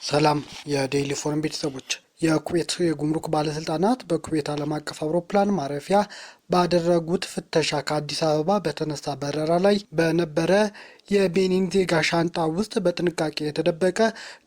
ሰላም የዴይሊ ፎረም ቤተሰቦች፣ የኩዌት የጉምሩክ ባለስልጣናት በኩዌት ዓለም አቀፍ አውሮፕላን ማረፊያ ባደረጉት ፍተሻ ከአዲስ አበባ በተነሳ በረራ ላይ በነበረ የቤኒን ዜጋ ሻንጣ ውስጥ በጥንቃቄ የተደበቀ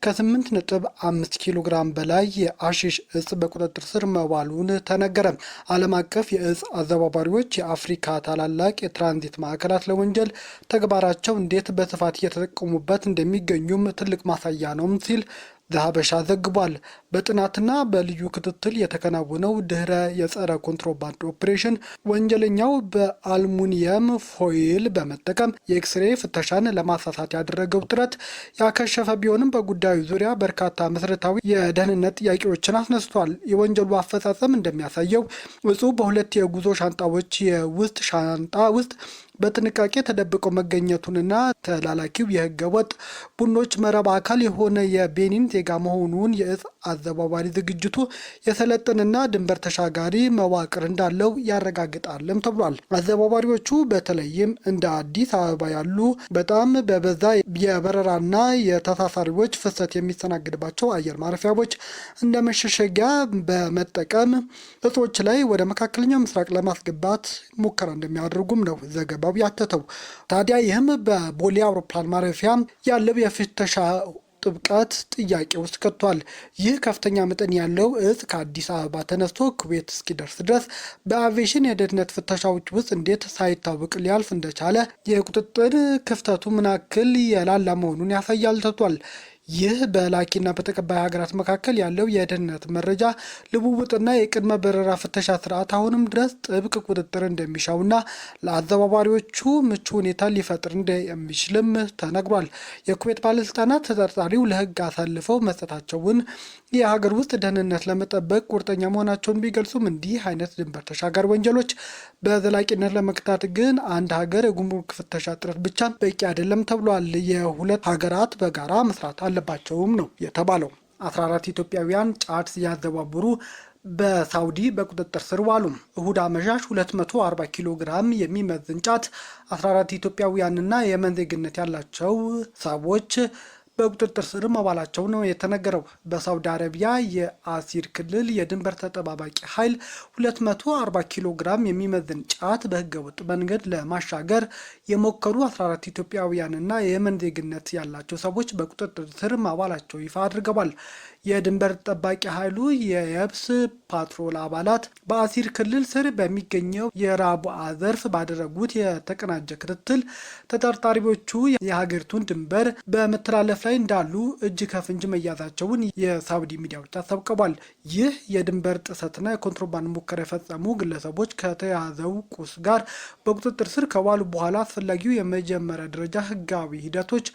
ከ8.5 ኪሎ ግራም በላይ የአሺሽ እጽ በቁጥጥር ስር መዋሉን ተነገረ። ዓለም አቀፍ የእጽ አዘዋዋሪዎች የአፍሪካ ታላላቅ የትራንዚት ማዕከላት ለወንጀል ተግባራቸው እንዴት በስፋት እየተጠቀሙበት እንደሚገኙም ትልቅ ማሳያ ነው ሲል ዘሀበሻ ዘግቧል። በጥናትና በልዩ ክትትል የተከናወነው ድህረ የጸረ ኮንትሮባንድ ኦፕሬሽን ወንጀለኛው በአልሙኒየም ፎይል በመጠቀም የኤክስሬ ፍተሻን ለማሳሳት ያደረገው ጥረት ያከሸፈ ቢሆንም በጉዳዩ ዙሪያ በርካታ መሰረታዊ የደህንነት ጥያቄዎችን አስነስቷል። የወንጀሉ አፈጻጸም እንደሚያሳየው እጹ በሁለት የጉዞ ሻንጣዎች የውስጥ ሻንጣ ውስጥ በጥንቃቄ ተደብቀው መገኘቱንና ተላላኪው የህገ ወጥ ቡድኖች መረብ አካል የሆነ የቤኒን ዜጋ መሆኑን የእጽ አዘዋዋሪ ዝግጅቱ የሰለጠንና ድንበር ተሻጋሪ መዋቅር እንዳለው ያረጋግጣልም ተብሏል። አዘዋዋሪዎቹ በተለይም እንደ አዲስ አበባ ያሉ በጣም በበዛ የበረራና የተሳፋሪዎች ፍሰት የሚስተናግድባቸው አየር ማረፊያዎች እንደ መሸሸጊያ በመጠቀም እጾች ላይ ወደ መካከለኛው ምስራቅ ለማስገባት ሙከራ እንደሚያደርጉም ነው ዘገባው ያተተው። ታዲያ ይህም በቦሌ አውሮፕላን ማረፊያ ያለው የፍተሻ ጥብቀት ጥያቄ ውስጥ ከቷል። ይህ ከፍተኛ መጠን ያለው እጽ ከአዲስ አበባ ተነስቶ ኩዌት እስኪደርስ ድረስ በአቪዬሽን የደህንነት ፍተሻዎች ውስጥ እንዴት ሳይታወቅ ሊያልፍ እንደቻለ የቁጥጥር ክፍተቱ ምን ያክል የላላ መሆኑን ያሳያል ተብሏል። ይህ በላኪና በተቀባይ ሀገራት መካከል ያለው የደህንነት መረጃ ልውውጥና የቅድመ በረራ ፍተሻ ስርዓት አሁንም ድረስ ጥብቅ ቁጥጥር እንደሚሻውና ለአዘዋዋሪዎቹ ምቹ ሁኔታ ሊፈጥር እንደሚችልም ተነግሯል። የኩዌት ባለስልጣናት ተጠርጣሪው ለሕግ አሳልፈው መስጠታቸውን የሀገር ውስጥ ደህንነት ለመጠበቅ ቁርጠኛ መሆናቸውን ቢገልጹም እንዲህ አይነት ድንበር ተሻጋሪ ወንጀሎች በዘላቂነት ለመቅጣት ግን አንድ ሀገር የጉምሩክ ፍተሻ ጥረት ብቻ በቂ አይደለም ተብሏል። የሁለት ሀገራት በጋራ መስራት አለባቸውም ነው የተባለው። 14 ኢትዮጵያውያን ጫት ሲያዘዋውሩ በሳውዲ በቁጥጥር ስር ዋሉ። እሁድ አመሻሽ 240 ኪሎ ግራም የሚመዝን ጫት 14 ኢትዮጵያውያንና የየመን ዜግነት ያላቸው ሰዎች በቁጥጥር ስር መዋላቸው ነው የተነገረው። በሳውዲ አረቢያ የአሲር ክልል የድንበር ተጠባባቂ ኃይል 240 ኪሎ ግራም የሚመዝን ጫት በህገወጥ መንገድ ለማሻገር የሞከሩ 14 ኢትዮጵያውያንና የየመን ዜግነት ያላቸው ሰዎች በቁጥጥር ስር መዋላቸው ይፋ አድርገዋል። የድንበር ጠባቂ ኃይሉ የየብስ ፓትሮል አባላት በአሲር ክልል ስር በሚገኘው የራቡአ ዘርፍ ባደረጉት የተቀናጀ ክትትል ተጠርጣሪዎቹ የሀገሪቱን ድንበር በመተላለፍ ላይ እንዳሉ እጅ ከፍንጅ መያዛቸውን የሳውዲ ሚዲያዎች አስታውቀዋል። ይህ የድንበር ጥሰትና የኮንትሮባንድ ሙከራ የፈጸሙ ግለሰቦች ከተያዘው ቁስ ጋር በቁጥጥር ስር ከዋሉ በኋላ አስፈላጊው የመጀመሪያ ደረጃ ህጋዊ ሂደቶች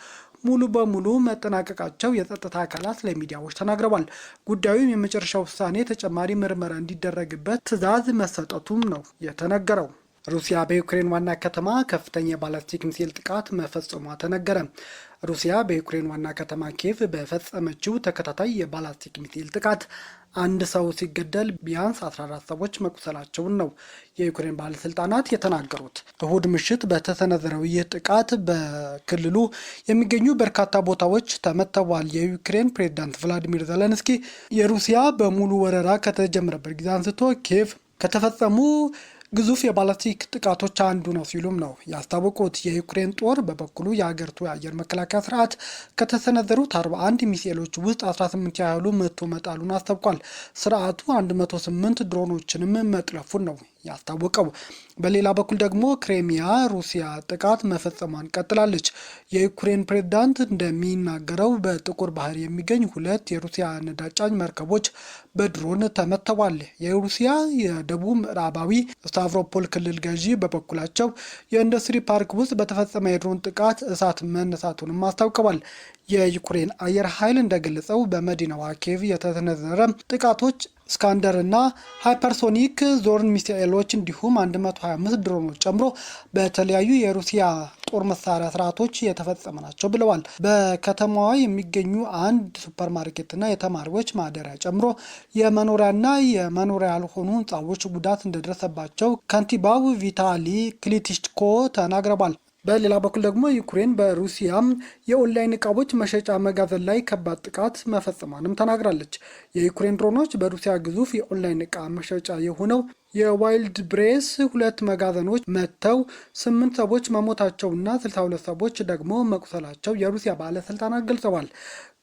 ሙሉ በሙሉ መጠናቀቃቸው የጸጥታ አካላት ለሚዲያዎች ተናግረዋል። ጉዳዩም የመጨረሻ ውሳኔ ተጨማሪ ምርመራ እንዲደረግበት ትዕዛዝ መሰጠቱም ነው የተነገረው። ሩሲያ በዩክሬን ዋና ከተማ ከፍተኛ የባላስቲክ ሚሳኤል ጥቃት መፈጸሟ ተነገረ። ሩሲያ በዩክሬን ዋና ከተማ ኪየቭ በፈጸመችው ተከታታይ የባላስቲክ ሚሳኤል ጥቃት አንድ ሰው ሲገደል ቢያንስ 14 ሰዎች መቁሰላቸውን ነው የዩክሬን ባለስልጣናት የተናገሩት። እሁድ ምሽት በተሰነዘረው ይህ ጥቃት በክልሉ የሚገኙ በርካታ ቦታዎች ተመተዋል። የዩክሬን ፕሬዝዳንት ቭላዲሚር ዘለንስኪ የሩሲያ በሙሉ ወረራ ከተጀመረበት ጊዜ አንስቶ ኪየቭ ከተፈጸሙ ግዙፍ የባላስቲክ ጥቃቶች አንዱ ነው ሲሉም ነው ያስታወቁት። የዩክሬን ጦር በበኩሉ የሀገሪቱ የአየር መከላከያ ስርዓት ከተሰነዘሩት 41 ሚሳኤሎች ውስጥ 18 ያህሉ መቶ መጣሉን አስታውቋል። ስርዓቱ 108 ድሮኖችንም መጥለፉን ነው ያስታወቀው። በሌላ በኩል ደግሞ ክሬሚያ ሩሲያ ጥቃት መፈጸሟን ቀጥላለች። የዩክሬን ፕሬዝዳንት እንደሚናገረው በጥቁር ባህር የሚገኝ 2 የሩሲያ ነዳጅ ጫኝ መርከቦች በድሮን ተመተዋል። የሩሲያ የደቡብ ምዕራባዊ ስታቭሮፖል ክልል ገዢ በበኩላቸው የኢንዱስትሪ ፓርክ ውስጥ በተፈጸመ የድሮን ጥቃት እሳት መነሳቱንም አስታውቀዋል። የዩክሬን አየር ኃይል እንደገለጸው በመዲናዋ ኪየቭ የተሰነዘረ ጥቃቶች ስካንደር እና ሃይፐርሶኒክ ዞርን ሚሳኤሎች እንዲሁም 125 ድሮኖች ጨምሮ በተለያዩ የሩሲያ ጦር መሳሪያ ስርዓቶች የተፈጸመ ናቸው ብለዋል። በከተማዋ የሚገኙ አንድ ሱፐርማርኬትና የተማሪዎች ማደሪያ ጨምሮ የመኖሪያና የመኖሪያ ያልሆኑ ህንፃዎች ጉዳት እንደደረሰባቸው ከንቲባው ቪታሊ ክሊቲሽኮ ተናግረዋል። በሌላ በኩል ደግሞ ዩክሬን በሩሲያ የኦንላይን እቃዎች መሸጫ መጋዘን ላይ ከባድ ጥቃት መፈጸሟንም ተናግራለች። የዩክሬን ድሮኖች በሩሲያ ግዙፍ የኦንላይን እቃ መሸጫ የሆነው የዋይልድ ብሬስ 2 መጋዘኖች መጥተው 8 ሰዎች መሞታቸውና 62 ሰዎች ደግሞ መቁሰላቸው የሩሲያ ባለስልጣናት ገልጸዋል።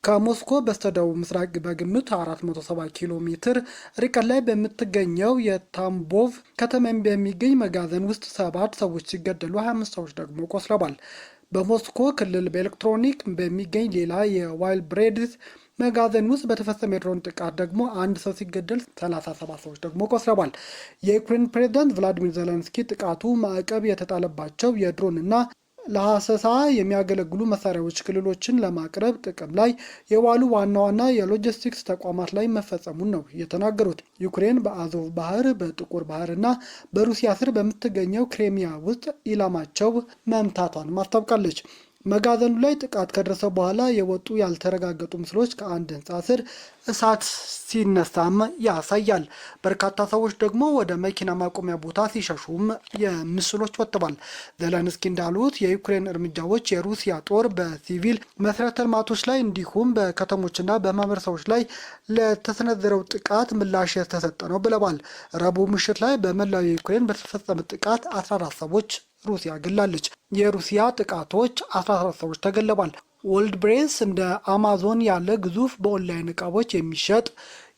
ከሞስኮ በስተደቡብ ምስራቅ በግምት 470 ኪሎ ሜትር ርቀት ላይ በምትገኘው የታምቦቭ ከተማ በሚገኝ መጋዘን ውስጥ 7 ሰዎች ሲገደሉ 25 ሰዎች ደግሞ ቆስለዋል። በሞስኮ ክልል በኤሌክትሮኒክ በሚገኝ ሌላ የዋይልድ ብሬድስ መጋዘን ውስጥ በተፈጸመ የድሮን ጥቃት ደግሞ 1 ሰው ሲገደል 37 ሰዎች ደግሞ ቆስለዋል። የዩክሬን ፕሬዝዳንት ቭላዲሚር ዜሌንስኪ ጥቃቱ ማዕቀብ የተጣለባቸው የድሮንና ለሐሰሳ የሚያገለግሉ መሳሪያዎች ክልሎችን ለማቅረብ ጥቅም ላይ የዋሉ ዋና ዋና የሎጂስቲክስ ተቋማት ላይ መፈጸሙን ነው የተናገሩት። ዩክሬን በአዞቭ ባህር፣ በጥቁር ባህርና በሩሲያ ስር በምትገኘው ክሬሚያ ውስጥ ኢላማቸው መምታቷን ማስታውቃለች። መጋዘኑ ላይ ጥቃት ከደረሰ በኋላ የወጡ ያልተረጋገጡ ምስሎች ከአንድ ህንፃ ስር እሳት ሲነሳም ያሳያል። በርካታ ሰዎች ደግሞ ወደ መኪና ማቆሚያ ቦታ ሲሸሹም የምስሎች ወጥተዋል። ዜሌንስኪ እንዳሉት የዩክሬን እርምጃዎች የሩሲያ ጦር በሲቪል መሰረተ ልማቶች ላይ እንዲሁም በከተሞችና በማህበረሰቦች ላይ ለተሰነዘረው ጥቃት ምላሽ የተሰጠ ነው ብለዋል። ረቡዕ ምሽት ላይ በመላው ዩክሬን በተፈጸመ ጥቃት 14 ሰዎች ሩሲያ ገላለች። የሩሲያ ጥቃቶች 14 ሰዎች ተገለዋል። ወርልድ ብሬስ እንደ አማዞን ያለ ግዙፍ በኦንላይን እቃዎች የሚሸጥ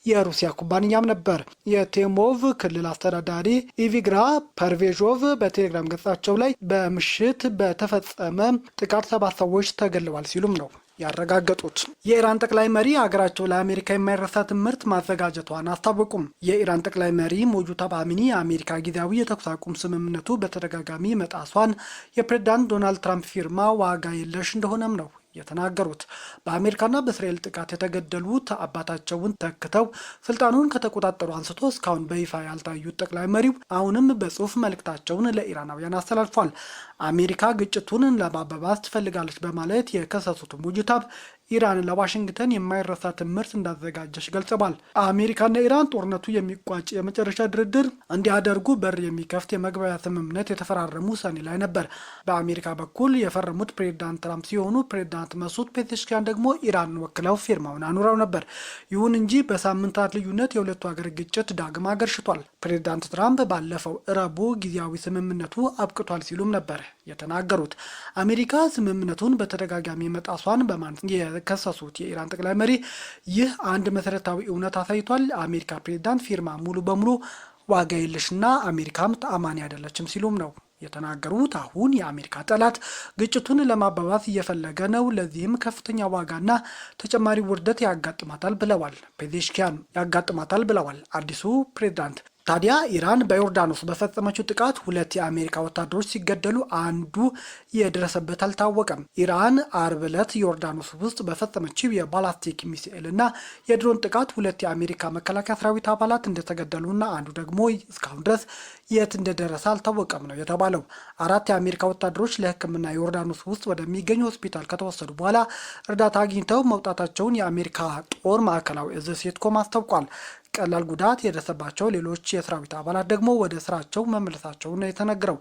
የሩሲያ ኩባንያም ነበር። የቴሞቭ ክልል አስተዳዳሪ ኢቪግራ ፐርቬዦቭ በቴሌግራም ገጻቸው ላይ በምሽት በተፈጸመ ጥቃት 7 ሰዎች ተገለዋል ሲሉም ነው ያረጋገጡት። የኢራን ጠቅላይ መሪ ሀገራቸው ለአሜሪካ የማይረሳ ትምህርት ማዘጋጀቷን አስታወቁም። የኢራን ጠቅላይ መሪ ሞጁታባ አሚኒ የአሜሪካ ጊዜያዊ የተኩስ አቁም ስምምነቱ በተደጋጋሚ መጣሷን የፕሬዝዳንት ዶናልድ ትራምፕ ፊርማ ዋጋ የለሽ እንደሆነም ነው የተናገሩት። በአሜሪካና በእስራኤል ጥቃት የተገደሉት አባታቸውን ተክተው ስልጣኑን ከተቆጣጠሩ አንስቶ እስካሁን በይፋ ያልታዩት ጠቅላይ መሪው አሁንም በጽሁፍ መልእክታቸውን ለኢራናውያን አስተላልፏል። አሜሪካ ግጭቱን ለማባባስ ትፈልጋለች በማለት የከሰሱት ሙጅታብ ኢራን ለዋሽንግተን የማይረሳ ትምህርት እንዳዘጋጀች ገልጸዋል። አሜሪካና ኢራን ጦርነቱ የሚቋጭ የመጨረሻ ድርድር እንዲያደርጉ በር የሚከፍት የመግባቢያ ስምምነት የተፈራረሙ ሰኔ ላይ ነበር። በአሜሪካ በኩል የፈረሙት ፕሬዝዳንት ትራምፕ ሲሆኑ ፕሬዝዳንት መሱድ ፔዜሽኪያን ደግሞ ኢራንን ወክለው ፊርማውን አኑረው ነበር። ይሁን እንጂ በሳምንታት ልዩነት የሁለቱ ሀገር ግጭት ዳግም አገርሽቷል። ፕሬዝዳንት ትራምፕ ባለፈው ረቡዕ ጊዜያዊ ስምምነቱ አብቅቷል ሲሉም ነበር የተናገሩት። አሜሪካ ስምምነቱን በተደጋጋሚ መጣሷን በማንሳት የከሰሱት የኢራን ጠቅላይ መሪ ይህ አንድ መሰረታዊ እውነት አሳይቷል። አሜሪካ ፕሬዝዳንት ፊርማ ሙሉ በሙሉ ዋጋ የለሽና አሜሪካም ተአማኒ አይደለችም ሲሉም ነው የተናገሩት። አሁን የአሜሪካ ጠላት ግጭቱን ለማባባስ እየፈለገ ነው፣ ለዚህም ከፍተኛ ዋጋና ተጨማሪ ውርደት ያጋጥማታል ብለዋል አዲሱ ፕሬዝዳንት። ታዲያ ኢራን በዮርዳኖስ በፈጸመችው ጥቃት 2 የአሜሪካ ወታደሮች ሲገደሉ አንዱ የደረሰበት አልታወቀም። ኢራን አርብ ዕለት ዮርዳኖስ ውስጥ በፈጸመችው የባላስቲክ ሚሳኤል እና የድሮን ጥቃት 2 የአሜሪካ መከላከያ ሰራዊት አባላት እንደተገደሉና አንዱ ደግሞ እስካሁን ድረስ የት እንደደረሰ አልታወቀም ነው የተባለው። 4 የአሜሪካ ወታደሮች ለሕክምና ዮርዳኖስ ውስጥ ወደሚገኝ ሆስፒታል ከተወሰዱ በኋላ እርዳታ አግኝተው መውጣታቸውን የአሜሪካ ጦር ማዕከላዊ እዝ ሴትኮም አስታውቋል። ቀላል ጉዳት የደረሰባቸው ሌሎች የሰራዊት አባላት ደግሞ ወደ ስራቸው መመለሳቸውን ነው የተነገረው።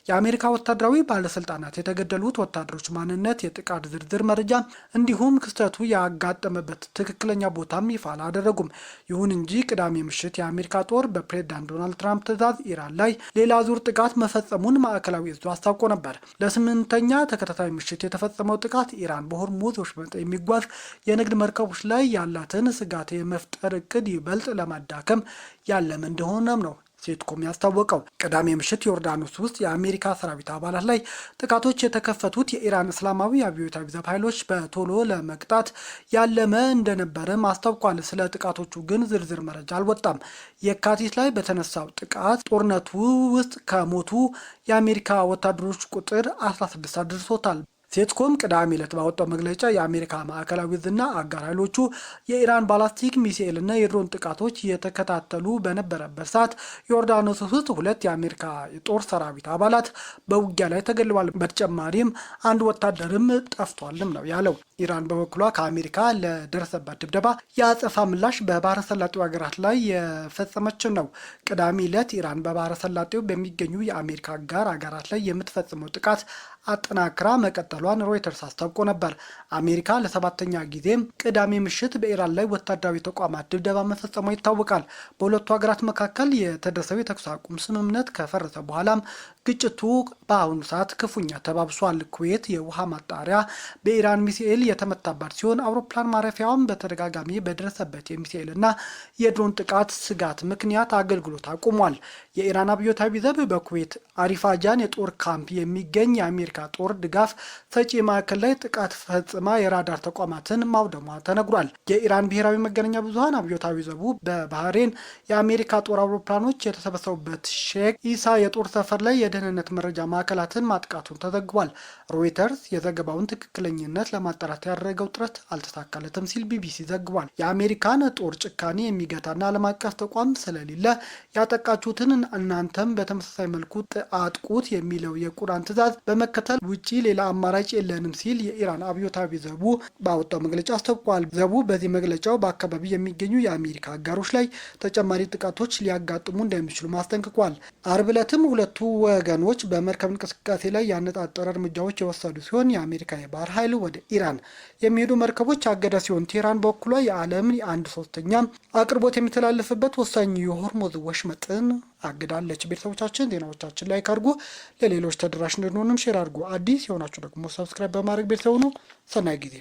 የአሜሪካ ወታደራዊ ባለስልጣናት የተገደሉት ወታደሮች ማንነት፣ የጥቃት ዝርዝር መረጃ እንዲሁም ክስተቱ ያጋጠመበት ትክክለኛ ቦታም ይፋ አላደረጉም። ይሁን እንጂ ቅዳሜ ምሽት የአሜሪካ ጦር በፕሬዝዳንት ዶናልድ ትራምፕ ትዕዛዝ ኢራን ላይ ሌላ ዙር ጥቃት መፈጸሙን ማዕከላዊ እዙ አስታውቆ ነበር። ለ8ኛ ተከታታይ ምሽት የተፈጸመው ጥቃት ኢራን በሆርሙዝ ወሽመጥ የሚጓዝ የንግድ መርከቦች ላይ ያላትን ስጋት የመፍጠር እቅድ ይበልጥ ለማዳከም ያለመ እንደሆነም ነው ሴትኮም ያስታወቀው። ቅዳሜ ምሽት ዮርዳኖስ ውስጥ የአሜሪካ ሰራዊት አባላት ላይ ጥቃቶች የተከፈቱት የኢራን እስላማዊ አብዮታዊ ዘብ ኃይሎች በቶሎ ለመቅጣት ያለመ እንደነበረም አስታውቋል። ስለ ጥቃቶቹ ግን ዝርዝር መረጃ አልወጣም። የካቲት ላይ በተነሳው ጥቃት ጦርነቱ ውስጥ ከሞቱ የአሜሪካ ወታደሮች ቁጥር 16 አድርሶታል። ሴትኮም ቅዳሜ ዕለት ባወጣው መግለጫ የአሜሪካ ማዕከላዊ እዝና አጋር ኃይሎቹ የኢራን ባላስቲክ ሚሳኤልና የድሮን ጥቃቶች የተከታተሉ በነበረበት ሰዓት ዮርዳኖስ ውስጥ 2 የአሜሪካ የጦር ሰራዊት አባላት በውጊያ ላይ ተገድለዋል። በተጨማሪም አንድ ወታደርም ጠፍቷልም ነው ያለው። ኢራን በበኩሏ ከአሜሪካ ለደረሰባት ድብደባ የአጸፋ ምላሽ በባህረ ሰላጤው ሀገራት ላይ የፈጸመችው ነው። ቅዳሜ ዕለት ኢራን በባህረ ሰላጤው በሚገኙ የአሜሪካ አጋር ሀገራት ላይ የምትፈጽመው ጥቃት አጠናክራ መቀጠሏን ሮይተርስ አስታውቆ ነበር። አሜሪካ ለሰባተኛ ጊዜም ቅዳሜ ምሽት በኢራን ላይ ወታደራዊ ተቋማት ድብደባ መፈጸሟ ይታወቃል። በሁለቱ ሀገራት መካከል የተደረሰው የተኩስ አቁም ስምምነት ከፈረሰ በኋላም ግጭቱ በአሁኑ ሰዓት ክፉኛ ተባብሷል። ኩዌት የውሃ ማጣሪያ በኢራን ሚሳኤል የተመታባት ሲሆን አውሮፕላን ማረፊያውም በተደጋጋሚ በደረሰበት የሚሳኤል እና የድሮን ጥቃት ስጋት ምክንያት አገልግሎት አቁሟል። የኢራን አብዮታዊ ዘብ በኩዌት አሪፋጃን የጦር ካምፕ የሚገኝ የአሜሪካ ጦር ድጋፍ ሰጪ ማዕከል ላይ ጥቃት ፈጽማ የራዳር ተቋማትን ማውደሟ ተነግሯል። የኢራን ብሔራዊ መገናኛ ብዙኃን አብዮታዊ ዘቡ በባህሬን የአሜሪካ ጦር አውሮፕላኖች የተሰበሰቡበት ሼክ ኢሳ የጦር ሰፈር ላይ የደህንነት መረጃ ማዕከላትን ማጥቃቱን ተዘግቧል። ሮይተርስ የዘገባውን ትክክለኝነት ለማጣራት ያደረገው ጥረት አልተሳካለትም ሲል ቢቢሲ ዘግቧል። የአሜሪካን ጦር ጭካኔ የሚገታና ዓለም አቀፍ ተቋም ስለሌለ ያጠቃችሁትን እናንተም በተመሳሳይ መልኩ አጥቁት የሚለው የቁርአን ትዕዛዝ በመከተል ውጪ ሌላ አማራጭ የለንም ሲል የኢራን አብዮታዊ ዘቡ ባወጣው መግለጫ አስታውቋል። ዘቡ በዚህ መግለጫው በአካባቢ የሚገኙ የአሜሪካ አጋሮች ላይ ተጨማሪ ጥቃቶች ሊያጋጥሙ እንደሚችሉ ማስጠንቅቋል። አርብ ዕለትም ሁለቱ ወገኖች በመርከብ እንቅስቃሴ ላይ ያነጣጠረ እርምጃዎች የወሰዱ ሲሆን የአሜሪካ የባህር ኃይል ወደ ኢራን የሚሄዱ መርከቦች አገዳ ሲሆን ቴህራን በኩሏ የዓለምን የ1/3 አቅርቦት የሚተላለፍበት ወሳኝ የሆርሙዝ ወሽመጥን አግዳለች። ቤተሰቦቻችን ዜናዎቻችን ላይ ካርጉ ለሌሎች ተደራሽ እንድንሆንም ሼር አድርጉ። አዲስ የሆናችሁ ደግሞ ሰብስክራይብ በማድረግ ቤተሰቡ ነው። ሰናይ ጊዜ